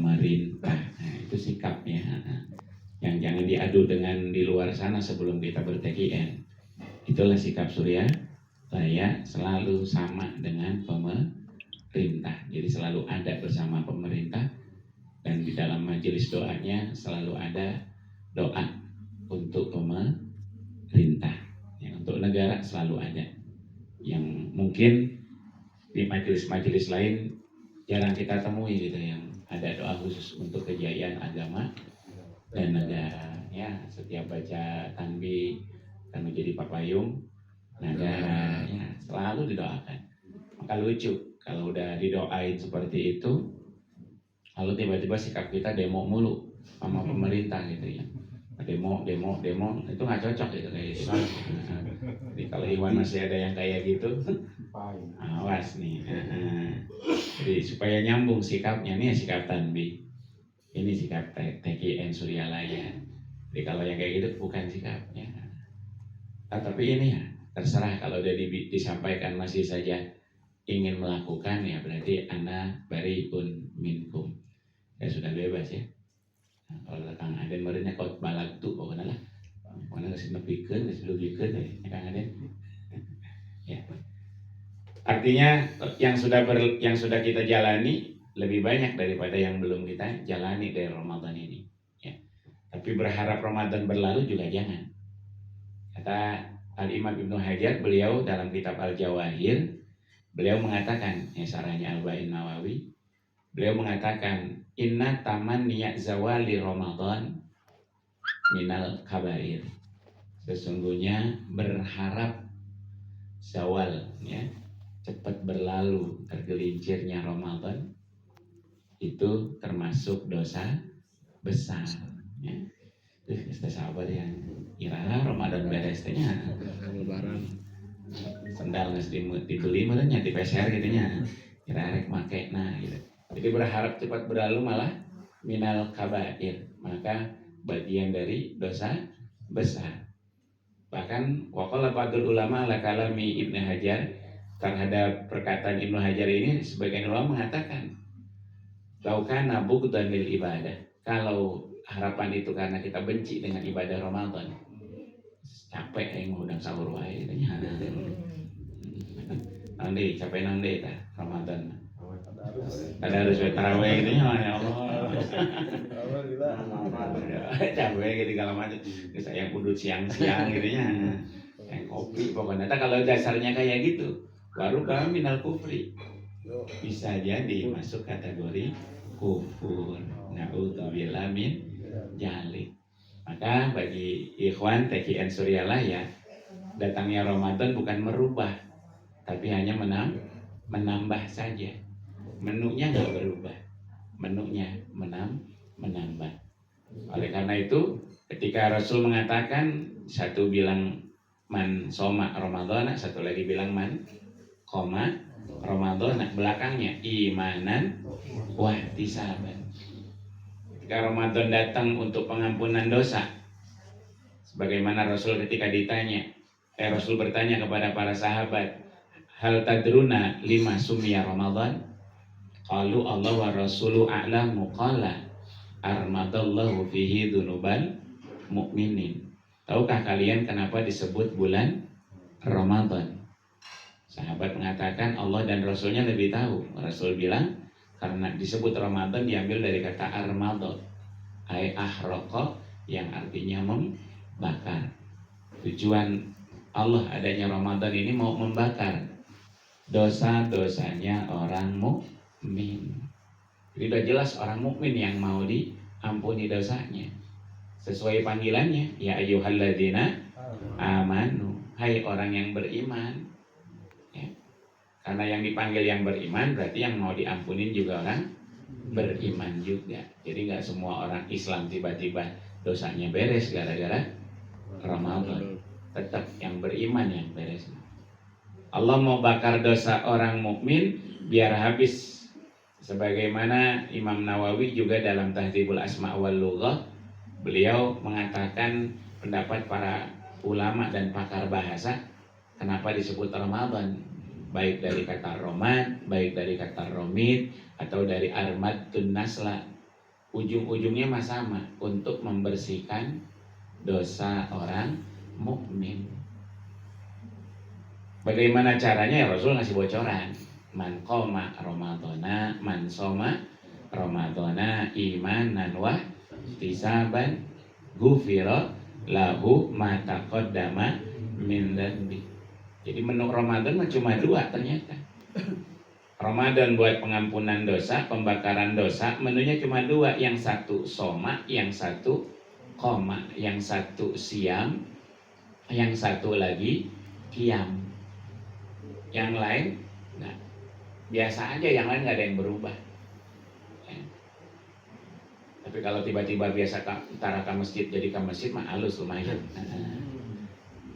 pemerintah. Nah, itu sikapnya. Yang jangan diadu dengan di luar sana sebelum kita ber-TKN. Itulah sikap Surya Laya, selalu sama dengan pemerintah. Jadi selalu ada bersama pemerintah, dan di dalam majelis doanya selalu ada doa untuk pemerintah. Ya, untuk negara selalu ada. Yang mungkin di majelis-majelis lain jarang kita temui gitu, yang ada doa khusus untuk kejayaan agama dan negara. Ya, setiap baca tanbih kan menjadi papayung negara, ya selalu didoakan. Maka lucu kalau udah didoain seperti itu, lalu tiba-tiba sikap kita demo mulu sama pemerintah gitu ya. Demo itu nggak cocok gitu kayak Islam. Jadi kalau Iwan masih ada yang kayak gitu, awas nih. Jadi supaya nyambung sikapnya, nih sikap tanbih, ini sikap TKN Surya Laya. Jadi kalau yang kayak gitu bukan sikapnya. Tapi ini ya terserah, kalau udah disampaikan masih saja ingin melakukan, ya berarti ana bariun minkum. Ya sudah bebas ya. Nah, kalau Kang Aden merenya kau balak tuh pokoknya lah. Mana kasih nepikeun, kasih lebihkeun ya Kang Aden. Ya. Artinya yang sudah kita jalani lebih banyak daripada yang belum kita jalani dari Ramadan ini. Ya. Tapi berharap Ramadan berlalu juga jangan. Kata Al-Imam Ibnu Hajar, beliau dalam kitab Al-Jawahir, beliau mengatakan, ya sarahnya Al-Ba'in Nawawi, beliau mengatakan, inna taman niat zawali Ramadan minal kabair. Sesungguhnya berharap zawal, ya, cepat berlalu tergelincirnya Ramadan itu termasuk dosa besar. Ya. Kita sabar ya, kira Ramadan beres tehnya. Lebaran. Sendal nggak dibeli merenya di PCR gitunya. Kira rek make nah gitu. Jadi berharap cepat berlalu malah minal kabair, maka bagian dari dosa besar. Bahkan waqala ba'dul ulama ala kalami Ibnu Hajar, terhadap perkataan Ibnu Hajar ini sebagian ulama mengatakan, laukana bugdanil ibadah, kalau harapan itu karena kita benci dengan ibadah Ramadan, capek yang mau udang sahur wae tanya. Nanti capek nanti ta Ramadan. Ada harus tarawih gitu ya Allah. Capek gitu kalau macam saya kudu siang-siang gitu ya. Yang kopi pokoknya. Kalau dasarnya kayak gitu, baru kami minal kufri. Bisa jadi masuk kategori kufur. Na'udzubillah min dzalik. Maka bagi ikhwan TKN Surya Laya, datangnya Ramadan bukan merubah, tapi hanya menambah saja. Menunya nggak berubah, menunya menambah. Oleh karena itu, ketika Rasul mengatakan, satu bilang man soma Ramadan, satu lagi bilang man koma Ramadan, belakangnya imanan wahtisaban. Ketika Ramadan datang untuk pengampunan dosa, sebagaimana Rasul ketika ditanya, Rasul bertanya kepada para sahabat, hal tadruna lima sumya Ramadan? Qalu Allah wa rasulu a'lamu, qala armadallahu fihi dzunubal mu'minin. Tahukah kalian kenapa disebut bulan Ramadan? Sahabat mengatakan Allah dan Rasulnya lebih tahu. Rasul bilang karena disebut Ramadan diambil dari kata armadot, ay ahraqa, yang artinya membakar. Tujuan Allah adanya Ramadan ini mau membakar dosa-dosanya orang mukmin. Jadi sudah jelas orang mukmin yang mau diampuni dosanya sesuai panggilannya, ya ayyuhalladzina amanu, hai orang yang beriman. Karena yang dipanggil yang beriman, berarti yang mau diampunin juga orang beriman juga. Jadi nggak semua orang Islam tiba-tiba dosanya beres gara-gara Ramadan. Tetap yang beriman yang beres. Allah mau bakar dosa orang mukmin biar habis. Sebagaimana Imam Nawawi juga dalam Tahdzibul Asma' wal Lughah, beliau mengatakan pendapat para ulama dan pakar bahasa kenapa disebut Ramadan. Baik dari kata roman, baik dari kata romid, atau dari armadun nasla, ujung-ujungnya mah sama, untuk membersihkan dosa orang mukmin. Bagaimana caranya? Ya Rasul ngasih bocoran. Man qoma ramadhana, man soma ramadhana imanan wa ihtisaban ghufira lahu ma taqaddama min dzambi. Jadi menu Ramadan mah cuma dua ternyata. Ramadan buat pengampunan dosa, pembakaran dosa, menunya cuma dua. Yang satu soma, yang satu koma, yang satu siam, yang satu lagi kiam. Yang lain, nah, biasa aja, yang lain nggak ada yang berubah. Ya. Tapi kalau tiba-tiba biasa antara ke masjid jadi ke masjid mah halus lumayan.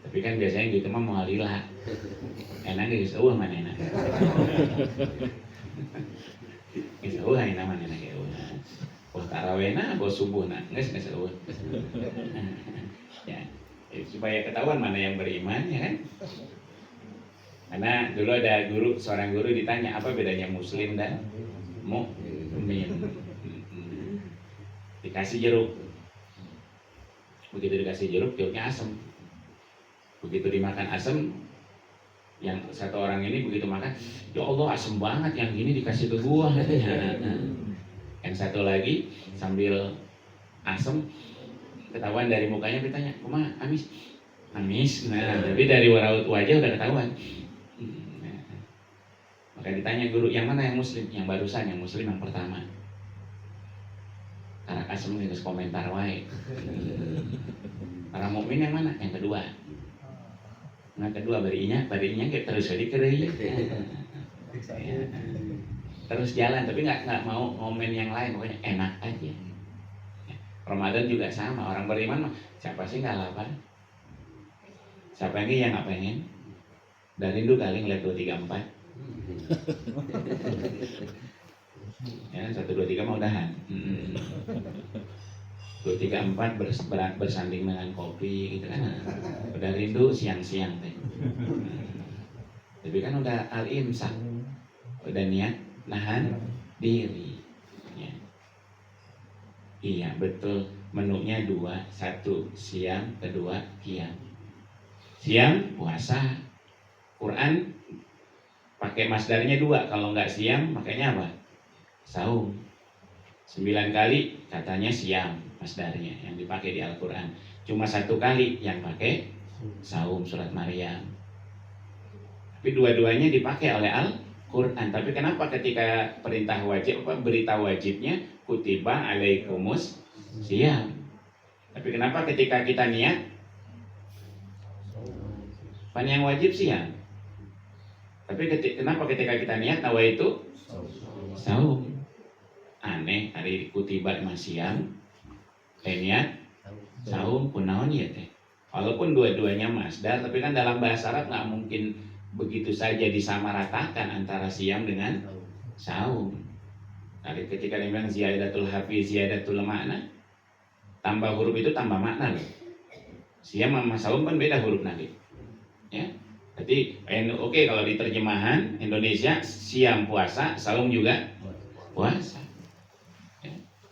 Tapi kan biasanya gitu mah mau lila. Enak geus eueuh mana enak. Geus eueuh ayeuna mana enak eueuh. Wah tarawehna bos subuhna geus eueuh. Ya, supaya ketahuan mana yang beriman ya kan. Karena dulu ada seorang guru ditanya apa bedanya muslim dan mukmin. Dikasih jeruk. Begitu dikasih jeruk, jeruknya asam. Begitu dimakan asam, yang satu orang ini begitu makan, ya Allah asam banget, yang gini dikasih ke gua. Yang satu lagi sambil asam, ketahuan dari mukanya, ditanya, kumaha amis? Amis. Nah, tapi dari raut wajah udah ketahuan. Maka ditanya guru, yang mana yang muslim? Yang barusan, yang muslim yang pertama. Karena asam itu komentar wae. Para mukmin yang mana? Yang kedua. Nah kedua barinya kayak terus jadi kerja. Terus jalan, tapi nggak mau ngomen yang lain, pokoknya enak aja. Ramadan juga sama, orang beriman mah siapa sih nggak lapar? Siapa lagi yang nggak pengen? Dari rindu kali ngeliat 2, 3, 4. Ya 1, 2, 3 mau udahan. 2, 3, 4 bersanding dengan kopi gitu kan. Udah rindu siang-siang teh. Tapi kan udah al-imsak. Udah niat nahan diri. Ya. Iya betul, menunya 2, 1 siang, kedua qiyam. Siang puasa. Quran pakai masdarnya 2, kalau nggak siang makanya apa? Saum. 9 kali katanya siam masdarnya yang dipakai di Al-Quran. Cuma 1 kali yang pakai saum, surat Maryam. Tapi dua-duanya dipakai oleh Al-Quran. Tapi kenapa ketika perintah wajib, berita wajibnya kutiba alaikumus siam. Tapi kenapa ketika kita niat, pan yang wajib siam. Tapi kenapa ketika kita niat nawaitu saum. Aneh, hari kutiba masiam, niat saum kunaon ya teh. Walaupun dua-duanya masdar, tapi kan dalam bahasa Arab nggak mungkin begitu saja disamaratakan antara siam dengan saum. Jadi ketika dia bilang ziyadatul hafiz, ziyadatul makna, tambah huruf itu tambah makna loh. Siam sama saum kan beda huruf nanti. Ya. Jadi oke, kalau di terjemahan Indonesia siam puasa, saum juga puasa.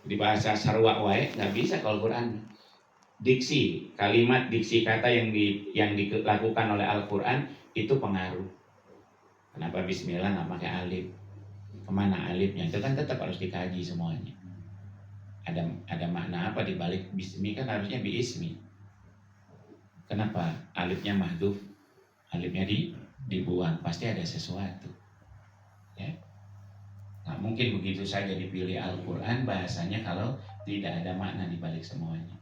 Di bahasa sarwa wae nggak bisa kalau Quran. Diksi kalimat, diksi kata yang dilakukan oleh Al-Quran itu pengaruh. Kenapa Bismillah nggak pakai alif? Kemana alifnya? Itu kan tetap harus dikaji semuanya. Ada makna apa di balik Bismi, kan harusnya biismi. Kenapa alifnya mahdhuf? Alifnya dibuang, pasti ada sesuatu. Ya. Nggak mungkin begitu saja dipilih Al-Quran bahasanya kalau tidak ada makna di balik semuanya.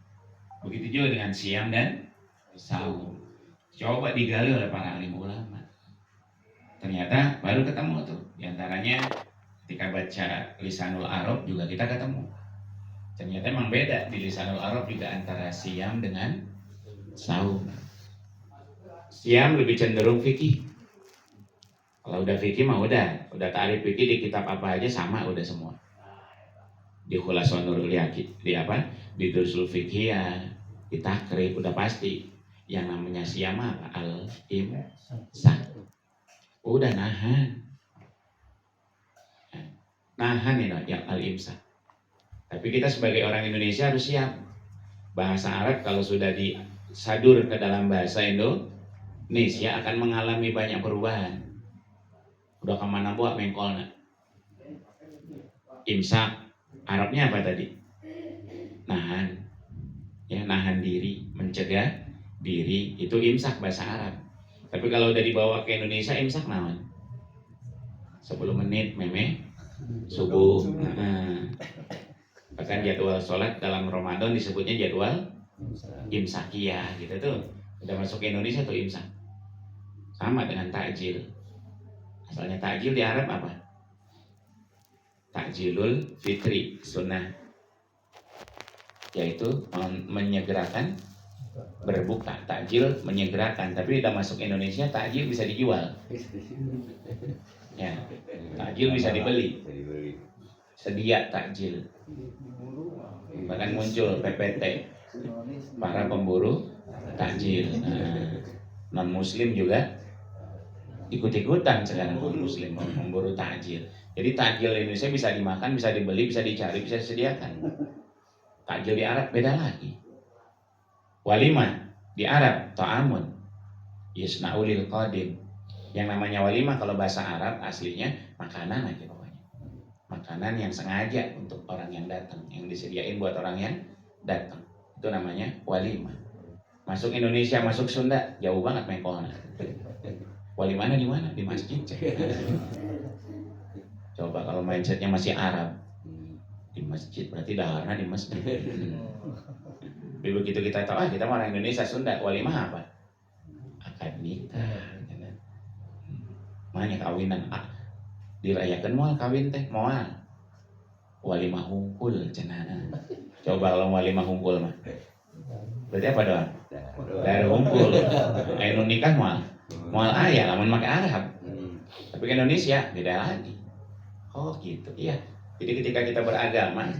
Begitu juga dengan siam dan saum. Coba digali oleh para alim ulama. Ternyata baru ketemu tuh. Di antaranya ketika baca Lisanul Arab juga kita ketemu. Ternyata emang beda di Lisanul Arab juga antara siam dengan saum. Siam lebih cenderung fikih. Kalau udah fikih mah udah ta'rif fikih di kitab apa aja sama udah semua. Di Khulasan Nurul Yaqin, di Dursul Fiqhiyah, di Takrib udah pasti. Yang namanya siam apa? Al-imsak. Udah nahan ini yang al-imsak. Tapi kita sebagai orang Indonesia harus siap. Bahasa Arab kalau sudah disadur ke dalam bahasa Indonesia akan mengalami banyak perubahan. Udah kemana buat mengkolna. Imsak, Arabnya apa tadi? Nahan. Ya, nahan diri, mencegah diri, itu imsak bahasa Arab. Tapi kalau udah dibawa ke Indonesia, imsak naon? 10 menit meme subuh. Bahkan jadwal sholat dalam Ramadan disebutnya jadwal imsakiyah gitu tuh. Udah masuk ke Indonesia tuh imsak. Sama dengan takjil. Asalnya takjil di Arab apa? Takjilul fitri, sunnah, yaitu menyegerakan berbuka. Takjil menyegerakan, tapi udah masuk Indonesia takjil bisa dijual. Ya, takjil bisa dibeli. Sedia takjil. Bahkan muncul PPT, para pemburu takjil. Non muslim juga ikut-ikutan sekarang, non muslim memburu takjil. Jadi takjil Indonesia bisa dimakan, bisa dibeli, bisa dicari, bisa disediakan. Takjil di Arab beda lagi. Walimah di Arab ta'amun yasna'ulil qadim. Yang namanya walimah kalau bahasa Arab aslinya makanan aja pokoknya. Makanan yang sengaja untuk orang yang datang, yang disediain buat orang yang datang. Itu namanya walimah. Masuk Indonesia, masuk Sunda, jauh banget mengkolna. Walimahnya di mana? Di masjid. Coba kalau mindsetnya masih Arab, di masjid, berarti daharnya di masjid. Tapi begitu kita tahu, kita orang Indonesia, Sunda, walimah apa? Akad nikah. Mana kawinan? Dirayakan mual kawin teh, mual. Walimah hungkul cenah. Coba kalau walimah hungkul mah. Berarti apa doang? Dari hungkul. Anu nikah mual. Mual ayah, lamun make Arab. Tapi ke Indonesia beda lagi. Oh gitu, iya. Jadi ketika kita beragama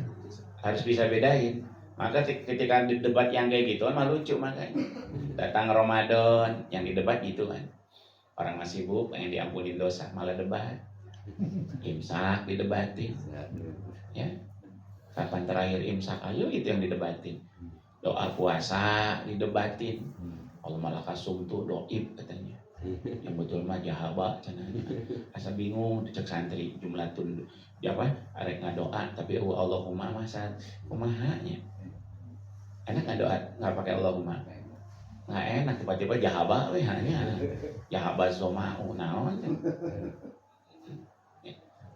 harus bisa bedain. Maka ketika debat yang kayak gitu mah lucu makanya. Datang Ramadan yang didebat gitu kan. Orang masih sibuk pengen diampunin dosa malah debat. Imsak didebatin. Ya. Kapan terakhir imsak? Ayo itu yang didebatin. Doa puasa didebatin. Allah malah kasumtu doib katanya. Yang betul mah jahaba cenanya. Asa bingung cek santri jumlatun apa arek ngadoa tapi Allahumma masad kumahanya. Enak ngadoa enggak pakai Allahumma. Enggak enak tiba-tiba jahaba we hanya. Jahaba somau naon.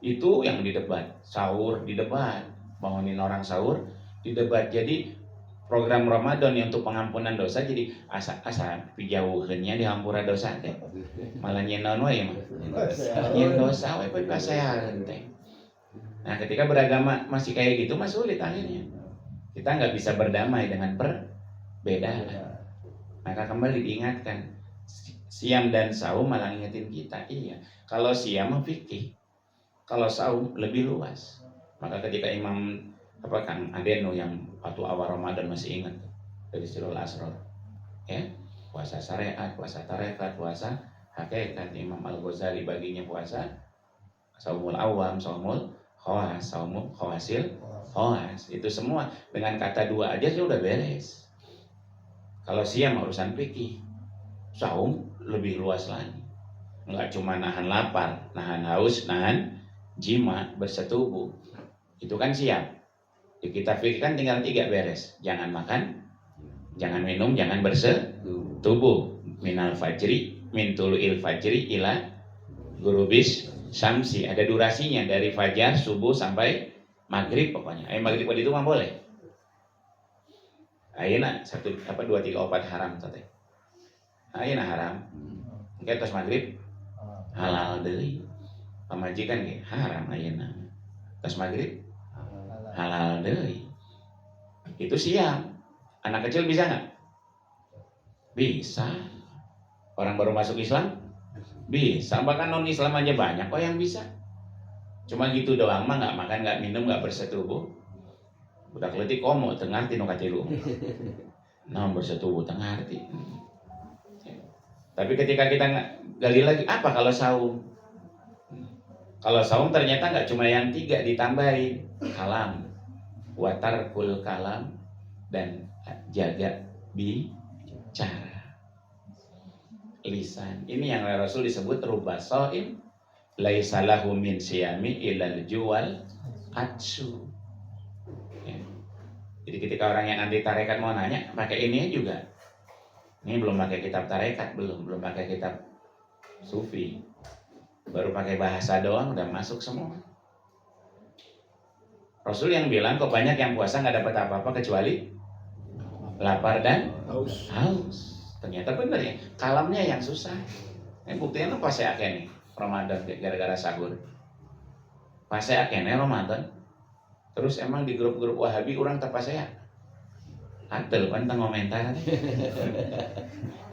Itu yang didebat, sahur didebat, bangunin orang sahur didebat. Jadi program Ramadan yang untuk pengampunan dosa jadi asa pijauheunnya dihampura dosa teh. Malah nyen naon wae mah. Nyen dosa wae pasayaeun teh. Nah, ketika beragama masih kayak gitu mah sulit akhirnya. Kita nggak bisa berdamai dengan perbedaan. Maka kembali diingatkan, siam dan saum malah ngingetin kita. Iya, kalau siam mah fikih, kalau saum lebih luas. Maka ketika Imam Kang Adeno yang waktu awal Ramadan masih ingat dari Sirul Asrar, ya, puasa syariat, puasa tarekat, puasa hakikat. Imam Al-Ghazali baginya puasa saumul awam, saumul khawas, saumul khawasil khawas. Itu semua dengan kata dua aja sudah beres. Kalau siam urusan fikih, saum lebih luas lagi. Enggak cuma nahan lapar, nahan haus, nahan jima, bersetubuh. Itu kan siam. Di kitab fikih kan tinggal 3 beres. Jangan makan, jangan minum, jangan bersetubuh. Minal fajri, min tulu'il fajri ila gurubis syamsi. Ada durasinya dari fajar, subuh sampai maghrib pokoknya. Maghrib itu mah boleh. Ayeuna 1 2 3 4 haram teh. Ayeuna haram. Engke tos maghrib halal deui. Pamajikan ge haram ayeuna. Tos maghrib halal deui. Itu siam. Anak kecil bisa nggak? Bisa. Orang baru masuk Islam bisa. Bahkan non Islam aja banyak kok yang bisa. Cuma gitu doang mah, nggak makan, nggak minum, nggak bersetubuh. Budak leutik komo teu ngarti nu katilu. Naon bersetubuh teu ngarti. Tapi ketika kita gali lagi, apa kalau saum? Kalau saum ternyata nggak cuma yang 3 ditambahin. Kalam, watarkul kalam, dan jaga bicara. Lisan. Ini yang Rasul disebut rubba shaim laisa lahu min siyami ilal juwal atsu. Ya. Jadi ketika orang yang anti tarekat mau nanya, pakai ini juga. Ini belum pakai kitab tarekat, belum pakai kitab sufi. Baru pakai bahasa doang udah masuk semua. Rasul yang bilang kok banyak yang puasa nggak dapat apa-apa kecuali lapar dan haus. Ternyata benar ya, kalamnya yang susah. Buktinya pas ya nih Ramadan gara-gara sahur. Pas ya nih Ramadan. Terus emang di grup-grup Wahabi orang tak pas ya. Adel kan tang komentar.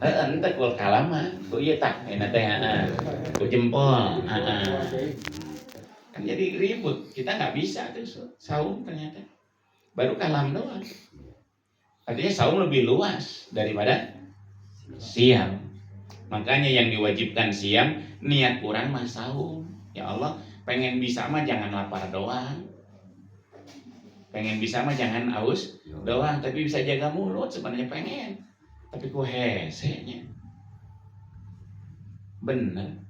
Ente kul kalama, ku iya tak, enak teh, ku jempol. Kan jadi ribut, kita nggak bisa tuh saum ternyata. Baru kalam doang. Artinya saum lebih luas daripada siam. Makanya yang diwajibkan siam, niat kurang mah saum. Ya Allah, pengen bisa mah jangan lapar doang. Pengen bisa mah jangan aus doang, tapi bisa jaga mulut sebenarnya pengen. Tapi ku hesenya. Bener.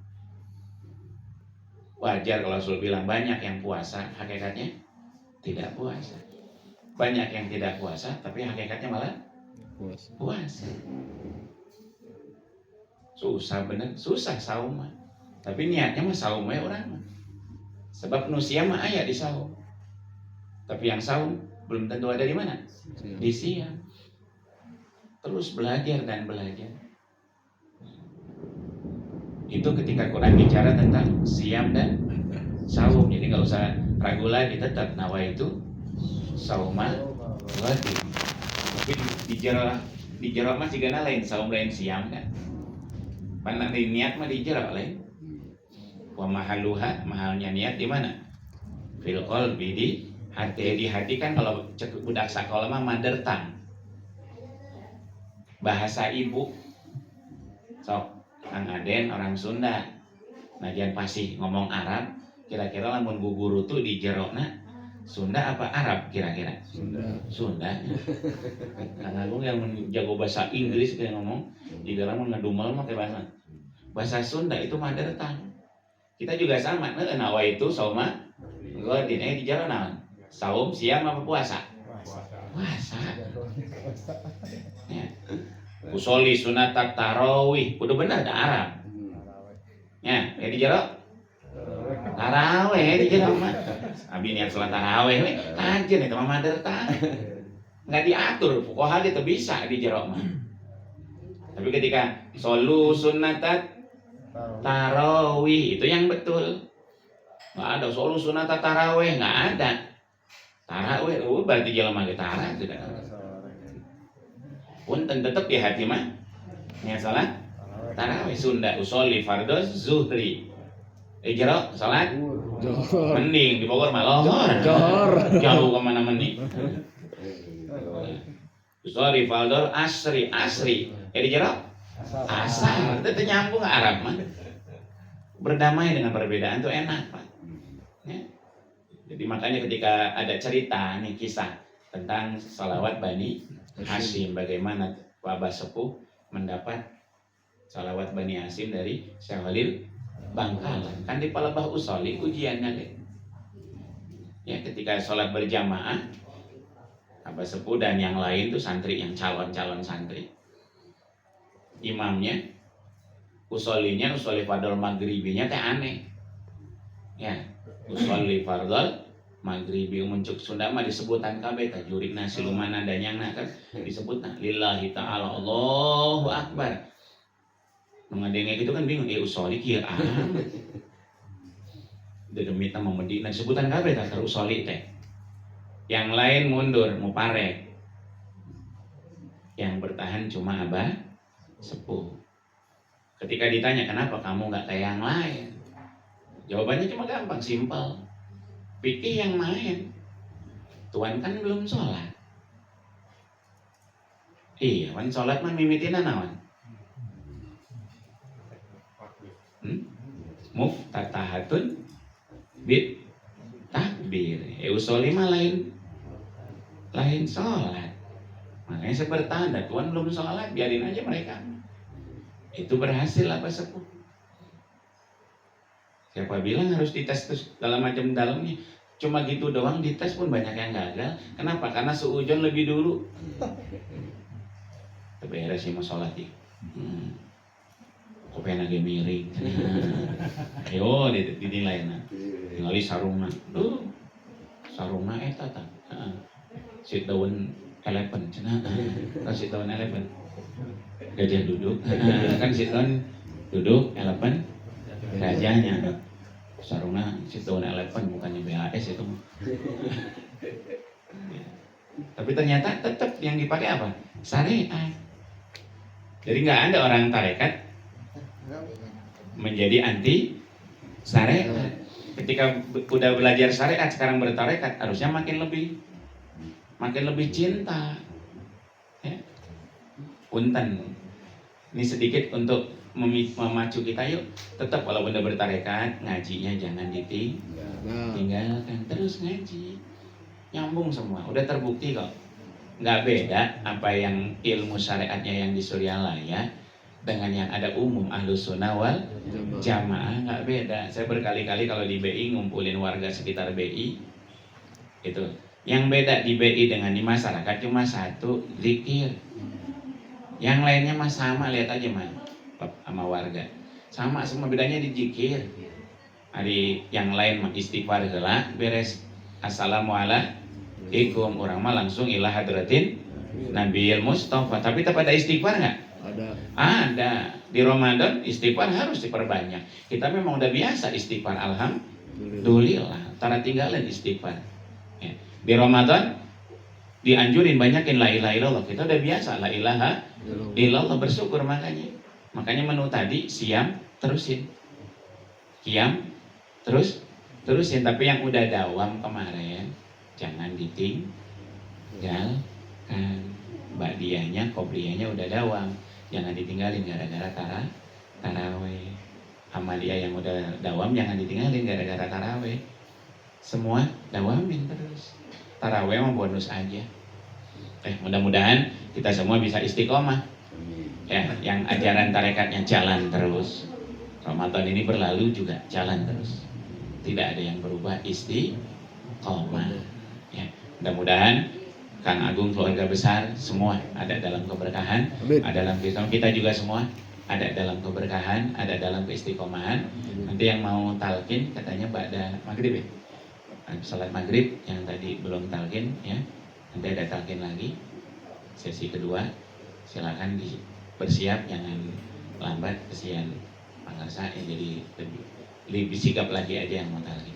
Wajar kalau Rasul bilang banyak yang puasa, hakikatnya tidak puasa. Banyak yang tidak puasa, tapi hakikatnya malah puasa. Susah bener, susah saum mah. Tapi niatnya mah saumnya orang mah. Sebab nusia mah aya di saum. Tapi yang saum belum tentu ada di mana? Di siam. Terus belajar dan belajar. Itu ketika Quran bicara tentang siam dan saum. Jadi nggak usah ragu lagi, tetap nawa itu sauma wajib. Tapi di jero mah sigana lain saum lain siam kan. Mana di niat mah di jero lain. Wa mahaluha, mahalnya niat di mana? Fil qalbi, di hati. Di hati kan kalau budak sakola mah mother tongue. Bahasa ibu. Sok Kang Aden orang Sunda. Najan pasti ngomong Arab, kira-kira lamun guguru tuh di jerona Sunda apa Arab kira-kira? Sunda. Kang Agung yang jago bahasa Inggris kayak ngomong, jika lamun ngadumel mah kayak bahasa Sunda itu mother tongue. Kita juga sama, nawa itu sauma godin di jerona. Saum siam apa puasa? Puasa. Ya. Usoli sunatat tarawih, udah benar ada Arab. Ya, di jero tarawih di jero mah. Abi niat salat tarawih we, tajin eta mah mother tongue. Enggak diatur, fuqaha gitu bisa di jero mah. Tapi ketika solu sunatat tarawih itu yang betul. Enggak ada solu sunatat tarawih, enggak ada. Tarawih, berarti jelema ge tara sudah. Punten tetep di hati mah niat salat tarawih. Sunda usoli fardhu zuhri. Jero salat mending di Bogor mah lohor. Jauh ke mana mending. Usoli fardhu asri. Di jero asar. Itu nyambung ke Arab mah. Berdamai dengan perbedaan tuh enak, Pak. Ya. Jadi makanya ketika ada cerita nih kisah tentang salawat Bani Hasyim, bagaimana Abah Sepuh mendapat salawat Bani Hasyim dari Syekh Khalil Bangkalan. Kan di Palebah Usoli ujiannya deh. Ya, ketika sholat berjamaah, Abah Sepuh dan yang lain tuh santri yang calon santri. Imamnya usolinya usoli fardhu maghribinya teh aneh. Ya, usoli fardhu maghribi muncul Sunda mah disebutan kabeh tah jurigna silumana danyangna kan disebutna lillahi ta'ala Allahu akbar. Nu ngadenge gitu kan bingung usoli kieu demi ta memedina sebutan kabeh tah usoli teh. Yang lain mundur muparek. Yang bertahan cuma Abah Sepuh. Ketika ditanya kenapa kamu nggak kayak yang lain, jawabannya cuma gampang, simpel. Fikih yang main, Tuhan kan belum sholat. Iya, wan sholat mah mimitina nawan. Muftatahatun bit takbir. Usoli mah lain lain sholat. Makanya saya bertanda, Tuhan belum sholat, biarin aja mereka. Itu berhasil apa sepuh? Siapa bilang harus dites terus dalam macam dalamnya? Cuma gitu doang dites pun banyak yang gagal. Kenapa? Karena seujon lebih dulu. Beres sih mau sholat ya. Kok pengen lagi miring. Ayo dinilai nah. Tinggali sarungna. Sarungna eta tah. Sit down 11 cenah. Sit down 11. Gajah duduk. Kan sit down duduk 11 gajahnya. Sarungna sit down 11 bukannya BAS itu. Tapi ternyata tetap yang dipakai apa? Syariat. Jadi nggak ada orang tarekat menjadi anti syariat. Ketika udah belajar syariat sekarang bertarekat harusnya makin lebih cinta. Ya. Punten. Ini sedikit untuk memacu kita yuk. Tetap walaupun udah bertarekat ngajinya jangan ditinggalkan, terus ngaji. Nyambung semua. Udah terbukti kok. Nggak beda apa yang ilmu syariatnya yang di Suryalaya dengan yang ada umum Ahlus Sunnah wal Jamaah, nggak beda. Saya berkali-kali kalau di BI ngumpulin warga sekitar BI itu. Yang beda di BI dengan di masyarakat cuma satu, zikir. Yang lainnya mah sama, lihat aja mah sama warga. Sama semua, bedanya di zikir. Hari yang lain mah istighfar heula beres assalamualaikum, orang mah langsung ila hadratin Nabiil Mustafa. Tapi tetap ada istighfar nggak? Ada. Di Ramadan istighfar harus diperbanyak. Kita memang udah biasa istighfar, alhamdulillah. Tara tinggalin istighfar. Ya. Di Ramadan dianjurin banyakin la ilaha illallah. Kita udah biasa la ilaha illallah, bersyukur makanya. Makanya menu tadi siam terusin. Qiyam terusin, tapi yang udah dawam kemarin jangan ditinggalkan. Ba'diyahnya, qobliyahnya udah dawam, jangan ditinggalin gara-gara taraweh. Amaliyah yang udah dawam jangan ditinggalin gara-gara taraweh. Semua dawamin terus. Taraweh mah bonus aja. Mudah-mudahan kita semua bisa istiqomah. Ya, yang ajaran tarekatnya jalan terus. Ramadan ini berlalu juga jalan terus. Tidak ada yang berubah, istiqomah. Ya, mudah-mudahan Kang Agung, keluarga besar semua ada dalam keberkahan, ada dalam kehidupan kita juga semua ada dalam keberkahan, ada dalam keistiqomahan. Nanti yang mau talqin katanya pada maghrib ya, salat maghrib yang tadi belum talqin ya, nanti ada talqin lagi sesi kedua. Silakan bersiap, jangan lambat, kesian pangarsa ya, jadi lebih sigap lagi aja yang mau talqin.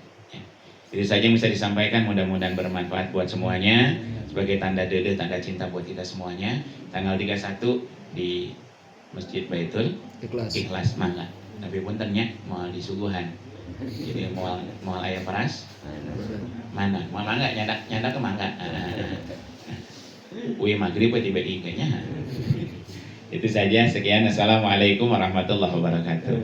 Itu saja yang bisa disampaikan, mudah-mudahan bermanfaat buat semuanya. Sebagai tanda dede, tanda cinta buat kita semuanya. Tanggal 31 di Masjid Baitul Ikhlas mangga. Tapi puntennya mau disuguhan. Jadi mau ayam peras. Mana? Mau mangga, nyanda ke mangga. Wih maghrib tiba-tiba kayaknya. Itu saja, sekian. Assalamualaikum warahmatullahi wabarakatuh.